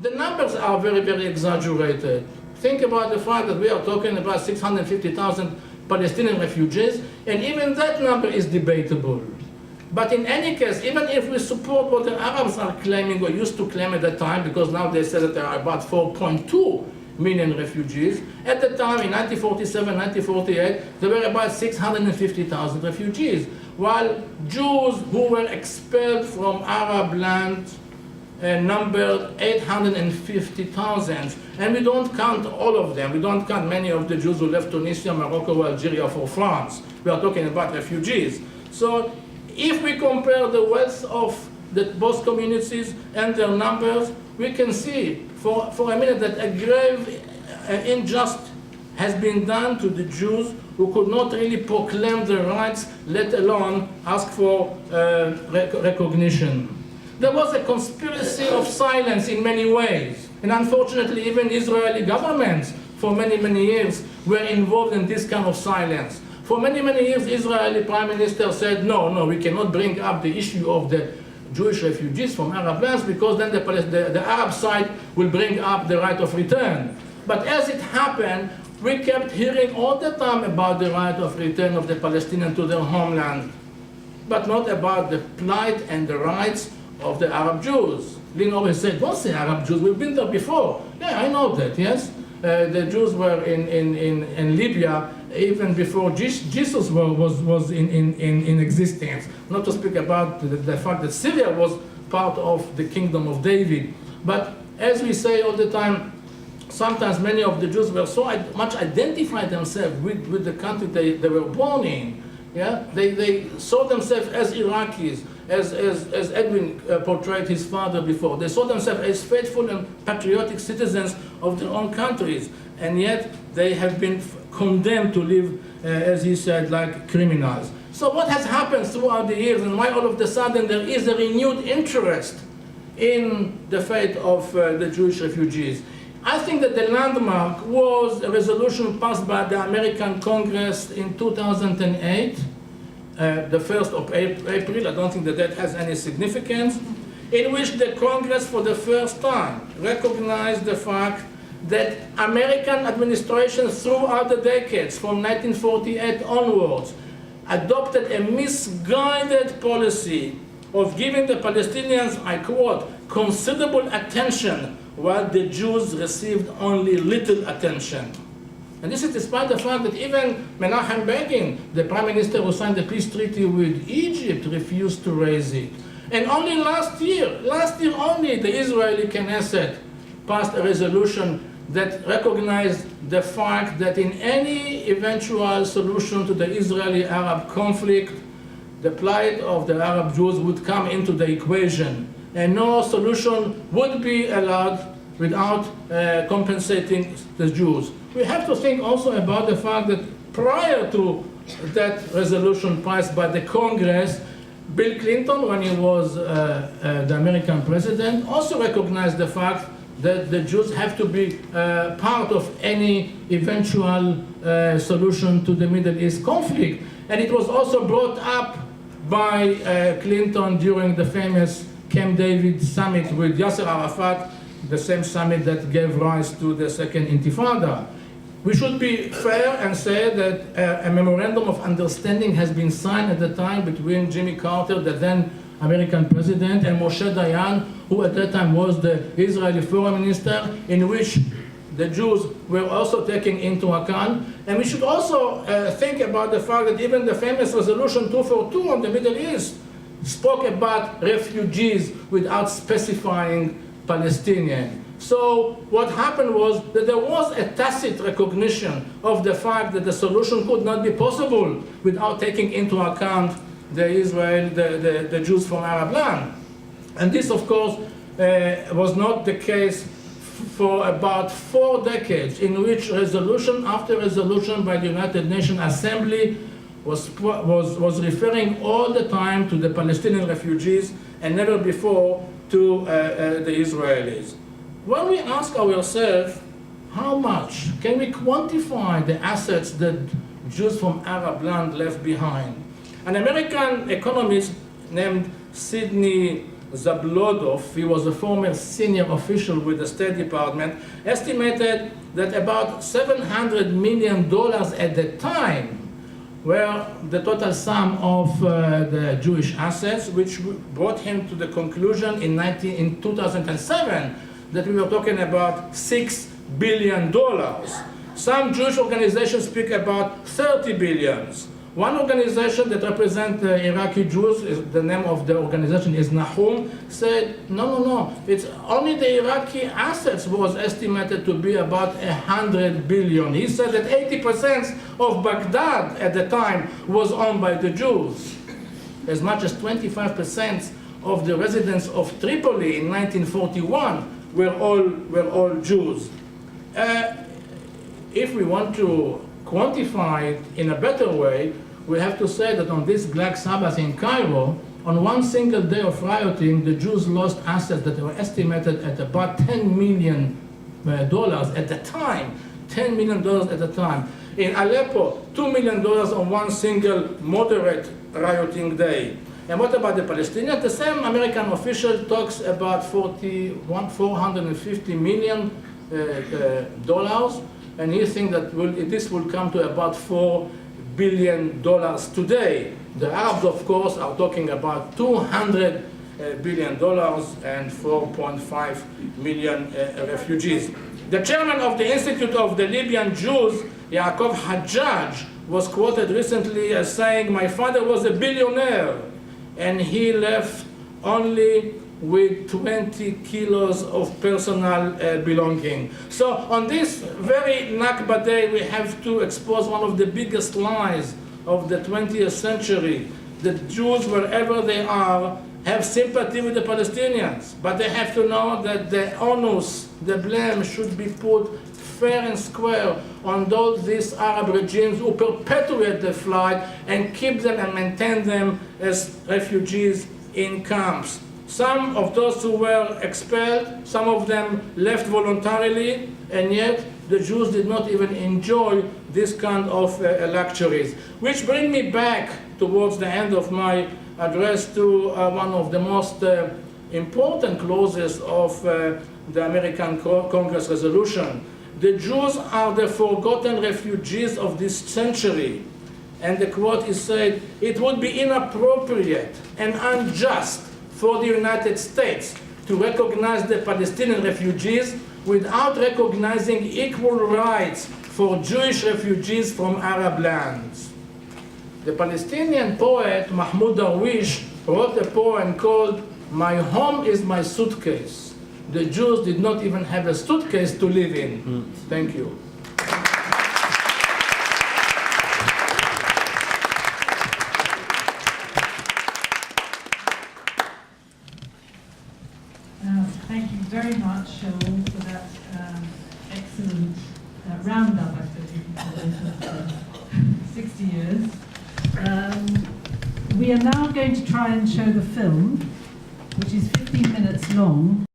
The numbers are very, very exaggerated. Think about the fact that we are talking about 650,000 Palestinian refugees, and even that number is debatable. But in any case, even if we support what the Arabs are claiming or used to claim at the time, because now they say that there are about 4.2 million refugees, at the time in 1947, 1948, there were about 650,000 refugees, while Jews who were expelled from Arab land numbered 850,000. And we don't count all of them. We don't count many of the Jews who left Tunisia, Morocco, Algeria for France. We are talking about refugees. So if we compare the wealth of both communities and their numbers, we can see for a minute that a grave injustice has been done to the Jews who could not really proclaim their rights, let alone ask for recognition. There was a conspiracy of silence in many ways. And unfortunately, even Israeli governments for many, many years were involved in this kind of silence. For many, many years, Israeli Prime Minister said, no, we cannot bring up the issue of the Jewish refugees from Arab lands because then the Arab side will bring up the right of return. But as it happened, we kept hearing all the time about the right of return of the Palestinians to their homeland, but not about the plight and the rights of the Arab Jews. Lynn always said, don't say Arab Jews, we've been there before. Yeah, I know that, yes. The Jews were in Libya even before Jesus was in existence. Not to speak about the fact that Syria was part of the kingdom of David. But as we say all the time, sometimes many of the Jews were so much identified themselves with the country they were born in. Yeah? They saw themselves as Iraqis, as Edwin portrayed his father before. They saw themselves as faithful and patriotic citizens of their own countries, and yet they have been condemned to live, as he said, like criminals. So what has happened throughout the years, and why all of a sudden there is a renewed interest in the fate of the Jewish refugees? I think that the landmark was a resolution passed by the American Congress in 2008, the 1st of April. I don't think that has any significance, in which the Congress for the first time recognized the fact that American administrations throughout the decades from 1948 onwards adopted a misguided policy of giving the Palestinians, I quote, considerable attention while the Jews received only little attention. And this is despite the fact that even Menachem Begin, the prime minister who signed the peace treaty with Egypt, refused to raise it. And only last year only, the Israeli Knesset passed a resolution that recognized the fact that in any eventual solution to the Israeli-Arab conflict, the plight of the Arab Jews would come into the equation, and no solution would be allowed without compensating the Jews. We have to think also about the fact that prior to that resolution passed by the Congress, Bill Clinton, when he was the American president, also recognized the fact that the Jews have to be part of any eventual solution to the Middle East conflict. And it was also brought up by Clinton during the famous Camp David summit with Yasser Arafat, the same summit that gave rise to the Second Intifada. We should be fair and say that a memorandum of understanding has been signed at the time between Jimmy Carter, the then American president, and Moshe Dayan, who at that time was the Israeli foreign minister, in which the Jews were also taken into account. And we should also think about the fact that even the famous resolution 242 on the Middle East spoke about refugees without specifying Palestinian. So what happened was that there was a tacit recognition of the fact that the solution could not be possible without taking into account the Jews from Arab land. And this, of course, was not the case for about 4 decades, in which resolution after resolution by the United Nations Assembly was referring all the time to the Palestinian refugees and never before to the Israelis. When we ask ourselves, how much can we quantify the assets that Jews from Arab land left behind? An American economist named Sidney Zablodov, he was a former senior official with the State Department, estimated that about $700 million at the time were the total sum of the Jewish assets, which brought him to the conclusion in 2007 that we were talking about $6 billion. Some Jewish organizations speak about 30 billions. One organization that represents Iraqi Jews, the name of the organization is Nahum, said, no, it's only the Iraqi assets was estimated to be about 100 billion. He said that 80% of Baghdad at the time was owned by the Jews. As much as 25% of the residents of Tripoli in 1941 were all Jews. If we want to quantify it in a better way, we have to say that on this Black Sabbath in Cairo, on one single day of rioting, the Jews lost assets that were estimated at about $10 million at the time. $10 million at the time. In Aleppo, $2 million on one single moderate rioting day. And what about the Palestinians? The same American official talks about $450 million and he thinks that this will come to about $4 billion today. The Arabs, of course, are talking about $200 billion and 4.5 million refugees. The chairman of the Institute of the Libyan Jews, Yaakov Hajjaj, was quoted recently as saying, "My father was a billionaire, and he left only with 20 kilos of personal belonging." So on this very Nakba day, we have to expose one of the biggest lies of the 20th century. The Jews, wherever they are, have sympathy with the Palestinians, but they have to know that the onus, the blame, should be put fair and square on these Arab regimes who perpetuate the flight and keep them and maintain them as refugees in camps. Some of those who were expelled, some of them left voluntarily, and yet the Jews did not even enjoy this kind of luxuries. Which bring me back towards the end of my address to one of the most important clauses of the American Congress resolution. The Jews are the forgotten refugees of this century. And the quote is said, "It would be inappropriate and unjust for the United States to recognize the Palestinian refugees without recognizing equal rights for Jewish refugees from Arab lands." The Palestinian poet Mahmoud Darwish wrote a poem called "My Home is My Suitcase." The Jews did not even have a suitcase to live in. Thank you. Thank you very much, Shaul, for that excellent roundup, I suppose you can call it, of 60 years. We are now going to try and show the film, which is 15 minutes long.